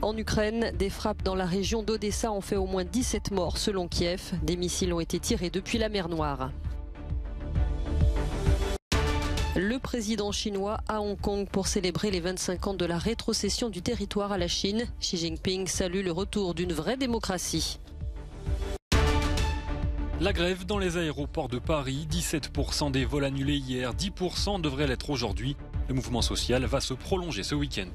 En Ukraine, des frappes dans la région d'Odessa ont fait au moins 17 morts selon Kiev. Des missiles ont été tirés depuis la mer Noire. Le président chinois à Hong Kong pour célébrer les 25 ans de la rétrocession du territoire à la Chine. Xi Jinping salue le retour d'une vraie démocratie. La grève dans les aéroports de Paris, 17% des vols annulés hier, 10% devraient l'être aujourd'hui. Le mouvement social va se prolonger ce week-end.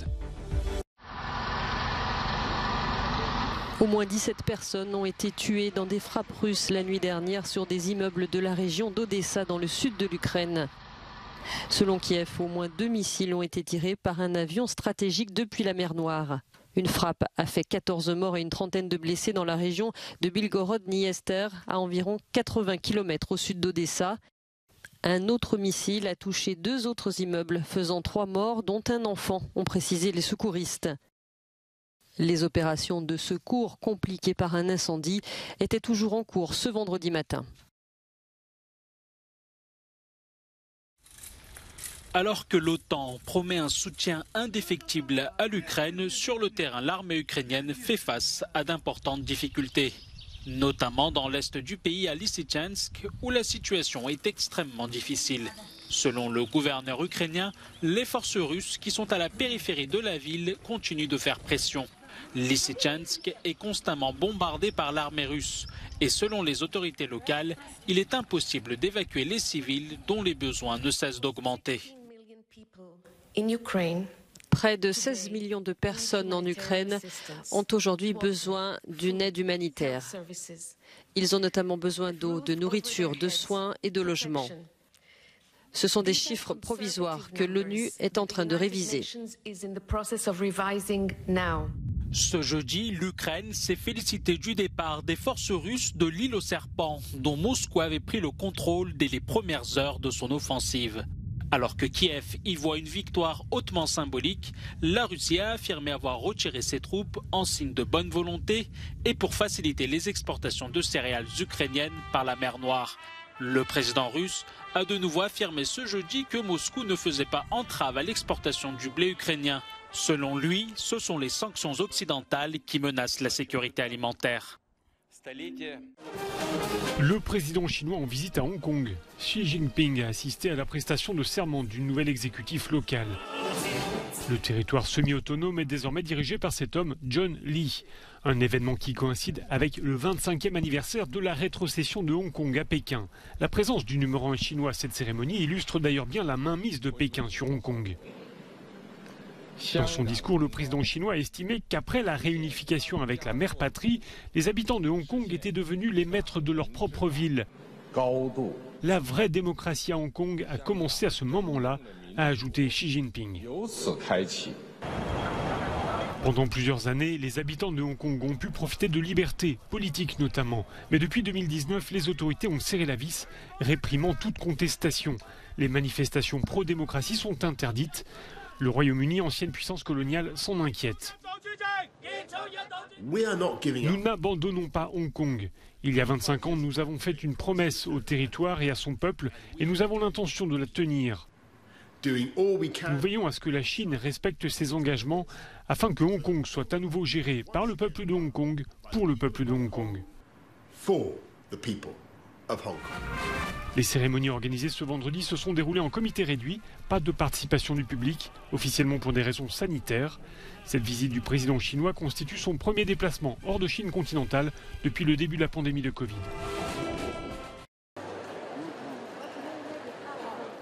Au moins 17 personnes ont été tuées dans des frappes russes la nuit dernière sur des immeubles de la région d'Odessa dans le sud de l'Ukraine. Selon Kiev, au moins 2 missiles ont été tirés par un avion stratégique depuis la mer Noire. Une frappe a fait 14 morts et une trentaine de blessés dans la région de Bilgorod-Dniester, à environ 80 km au sud d'Odessa. Un autre missile a touché 2 autres immeubles, faisant 3 morts, dont un enfant, ont précisé les secouristes. Les opérations de secours, compliquées par un incendie, étaient toujours en cours ce vendredi matin. Alors que l'OTAN promet un soutien indéfectible à l'Ukraine, sur le terrain, l'armée ukrainienne fait face à d'importantes difficultés, notamment dans l'est du pays à Lysychansk, où la situation est extrêmement difficile. Selon le gouverneur ukrainien, les forces russes qui sont à la périphérie de la ville continuent de faire pression. Lysychansk est constamment bombardé par l'armée russe et selon les autorités locales, il est impossible d'évacuer les civils dont les besoins ne cessent d'augmenter. Près de 16 millions de personnes en Ukraine ont aujourd'hui besoin d'une aide humanitaire. Ils ont notamment besoin d'eau, de nourriture, de soins et de logements. Ce sont des chiffres provisoires que l'ONU est en train de réviser. Ce jeudi, l'Ukraine s'est félicitée du départ des forces russes de l'île aux serpents, dont Moscou avait pris le contrôle dès les premières heures de son offensive. Alors que Kiev y voit une victoire hautement symbolique, la Russie a affirmé avoir retiré ses troupes en signe de bonne volonté et pour faciliter les exportations de céréales ukrainiennes par la mer Noire. Le président russe a de nouveau affirmé ce jeudi que Moscou ne faisait pas entrave à l'exportation du blé ukrainien. Selon lui, ce sont les sanctions occidentales qui menacent la sécurité alimentaire. Le président chinois en visite à Hong Kong. Xi Jinping a assisté à la prestation de serment du nouvel exécutif local. Le territoire semi-autonome est désormais dirigé par cet homme, John Lee. Un événement qui coïncide avec le 25e anniversaire de la rétrocession de Hong Kong à Pékin. La présence du numéro 1 chinois à cette cérémonie illustre d'ailleurs bien la mainmise de Pékin sur Hong Kong. Dans son discours, le président chinois a estimé qu'après la réunification avec la mère patrie, les habitants de Hong Kong étaient devenus les maîtres de leur propre ville. La vraie démocratie à Hong Kong a commencé à ce moment-là, a ajouté Xi Jinping. Pendant plusieurs années, les habitants de Hong Kong ont pu profiter de libertés, politiques notamment. Mais depuis 2019, les autorités ont serré la vis, réprimant toute contestation. Les manifestations pro-démocratie sont interdites. Le Royaume-Uni, ancienne puissance coloniale, s'en inquiète. Nous n'abandonnons pas Hong Kong. Il y a 25 ans, nous avons fait une promesse au territoire et à son peuple et nous avons l'intention de la tenir. Nous veillons à ce que la Chine respecte ses engagements afin que Hong Kong soit à nouveau géré par le peuple de Hong Kong, pour le peuple de Hong Kong. Les cérémonies organisées ce vendredi se sont déroulées en comité réduit, pas de participation du public, officiellement pour des raisons sanitaires. Cette visite du président chinois constitue son premier déplacement hors de Chine continentale depuis le début de la pandémie de Covid.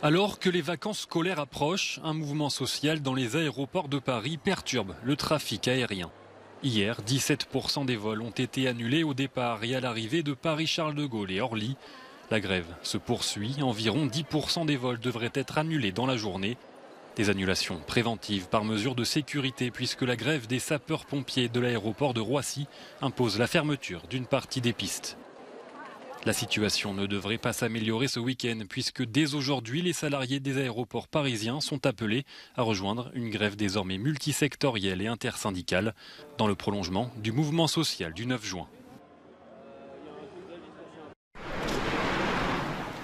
Alors que les vacances scolaires approchent, un mouvement social dans les aéroports de Paris perturbe le trafic aérien. Hier, 17% des vols ont été annulés au départ et à l'arrivée de Paris-Charles de Gaulle et Orly. La grève se poursuit, environ 10% des vols devraient être annulés dans la journée. Des annulations préventives par mesure de sécurité puisque la grève des sapeurs-pompiers de l'aéroport de Roissy impose la fermeture d'une partie des pistes. La situation ne devrait pas s'améliorer ce week-end puisque dès aujourd'hui, les salariés des aéroports parisiens sont appelés à rejoindre une grève désormais multisectorielle et intersyndicale dans le prolongement du mouvement social du 9 juin.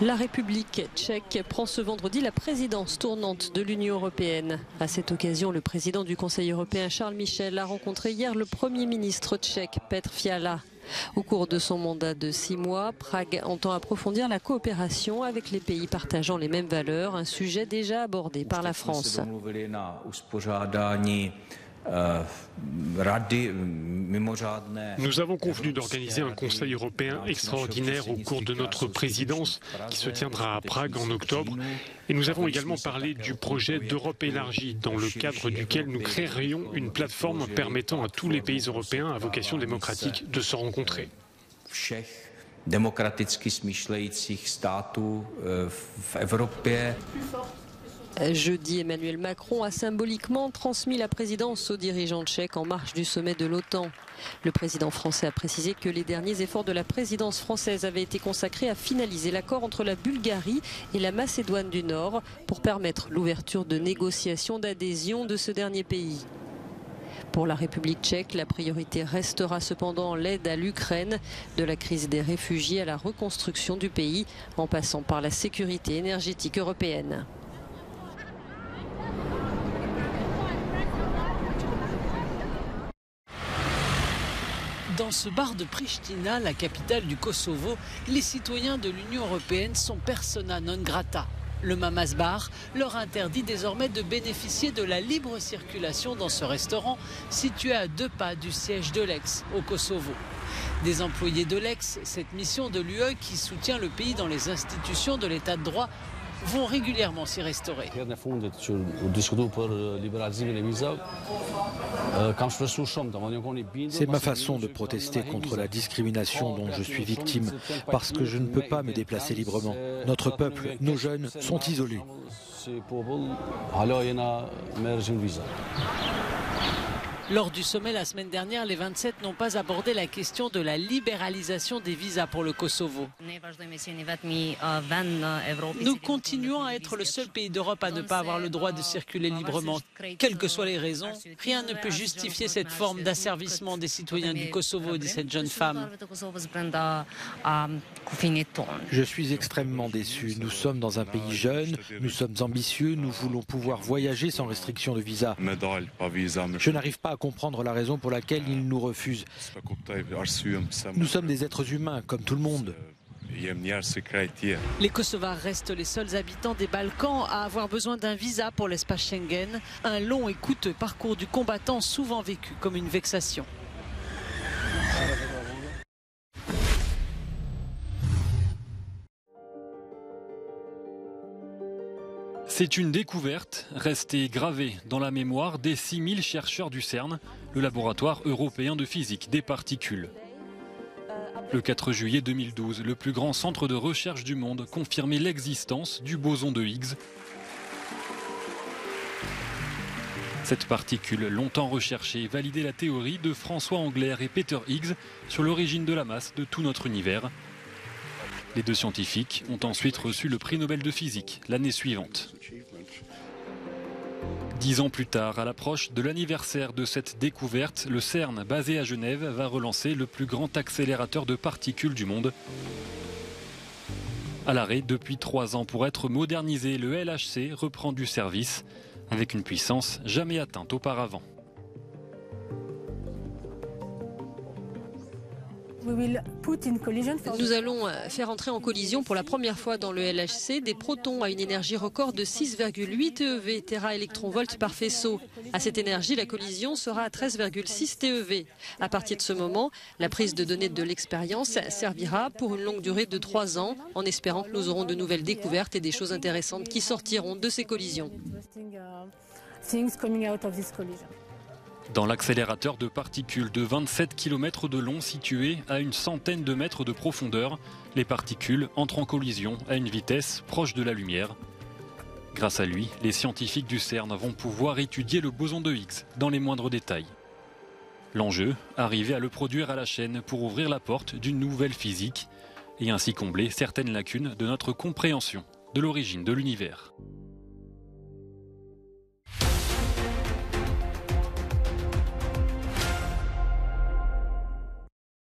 La République tchèque prend ce vendredi la présidence tournante de l'Union européenne. À cette occasion, le président du Conseil européen Charles Michel a rencontré hier le Premier ministre tchèque Petr Fiala. Au cours de son mandat de 6 mois, Prague entend approfondir la coopération avec les pays partageant les mêmes valeurs, un sujet déjà abordé par la France. Nous avons convenu d'organiser un Conseil européen extraordinaire au cours de notre présidence qui se tiendra à Prague en octobre. Et nous avons également parlé du projet d'Europe élargie dans le cadre duquel nous créerions une plateforme permettant à tous les pays européens à vocation démocratique de se rencontrer. Jeudi, Emmanuel Macron a symboliquement transmis la présidence aux dirigeants tchèques en marge du sommet de l'OTAN. Le président français a précisé que les derniers efforts de la présidence française avaient été consacrés à finaliser l'accord entre la Bulgarie et la Macédoine du Nord pour permettre l'ouverture de négociations d'adhésion de ce dernier pays. Pour la République tchèque, la priorité restera cependant l'aide à l'Ukraine, de la crise des réfugiés à la reconstruction du pays, en passant par la sécurité énergétique européenne. Dans ce bar de Pristina, la capitale du Kosovo, les citoyens de l'Union européenne sont persona non grata. Le Mamas Bar leur interdit désormais de bénéficier de la libre circulation dans ce restaurant situé à 2 pas du siège de l'Ex au Kosovo. Des employés de l'Ex, cette mission de l'UE qui soutient le pays dans les institutions de l'état de droit, vont régulièrement s'y restaurer. C'est ma façon de protester contre la discrimination dont je suis victime, parce que je ne peux pas me déplacer librement. Notre peuple, nos jeunes, sont isolés. Lors du sommet la semaine dernière, les 27 n'ont pas abordé la question de la libéralisation des visas pour le Kosovo. Nous continuons à être le seul pays d'Europe à ne pas avoir le droit de circuler librement. Quelles que soient les raisons, rien ne peut justifier cette forme d'asservissement des citoyens du Kosovo, dit cette jeune femme. Je suis extrêmement déçu. Nous sommes dans un pays jeune, nous sommes ambitieux, nous voulons pouvoir voyager sans restriction de visa. Je n'arrive pas à comprendre la raison pour laquelle ils nous refusent. Nous sommes des êtres humains, comme tout le monde. Les Kosovars restent les seuls habitants des Balkans à avoir besoin d'un visa pour l'espace Schengen, un long et coûteux parcours du combattant souvent vécu comme une vexation. C'est une découverte restée gravée dans la mémoire des 6000 chercheurs du CERN, le laboratoire européen de physique des particules. Le 4 juillet 2012, le plus grand centre de recherche du monde confirmait l'existence du boson de Higgs. Cette particule, longtemps recherchée, validait la théorie de François Englert et Peter Higgs sur l'origine de la masse de tout notre univers. Les deux scientifiques ont ensuite reçu le prix Nobel de physique l'année suivante. 10 ans plus tard, à l'approche de l'anniversaire de cette découverte, le CERN, basé à Genève, va relancer le plus grand accélérateur de particules du monde. À l'arrêt depuis 3 ans pour être modernisé, le LHC reprend du service avec une puissance jamais atteinte auparavant. Nous allons faire entrer en collision pour la première fois dans le LHC des protons à une énergie record de 6,8 TeV, téraélectronvolts par faisceau. À cette énergie, la collision sera à 13,6 TeV. À partir de ce moment, la prise de données de l'expérience servira pour une longue durée de 3 ans, en espérant que nous aurons de nouvelles découvertes et des choses intéressantes qui sortiront de ces collisions. Dans l'accélérateur de particules de 27 km de long situé à une centaine de mètres de profondeur, les particules entrent en collision à une vitesse proche de la lumière. Grâce à lui, les scientifiques du CERN vont pouvoir étudier le boson de Higgs dans les moindres détails. L'enjeu, arriver à le produire à la chaîne pour ouvrir la porte d'une nouvelle physique et ainsi combler certaines lacunes de notre compréhension de l'origine de l'univers.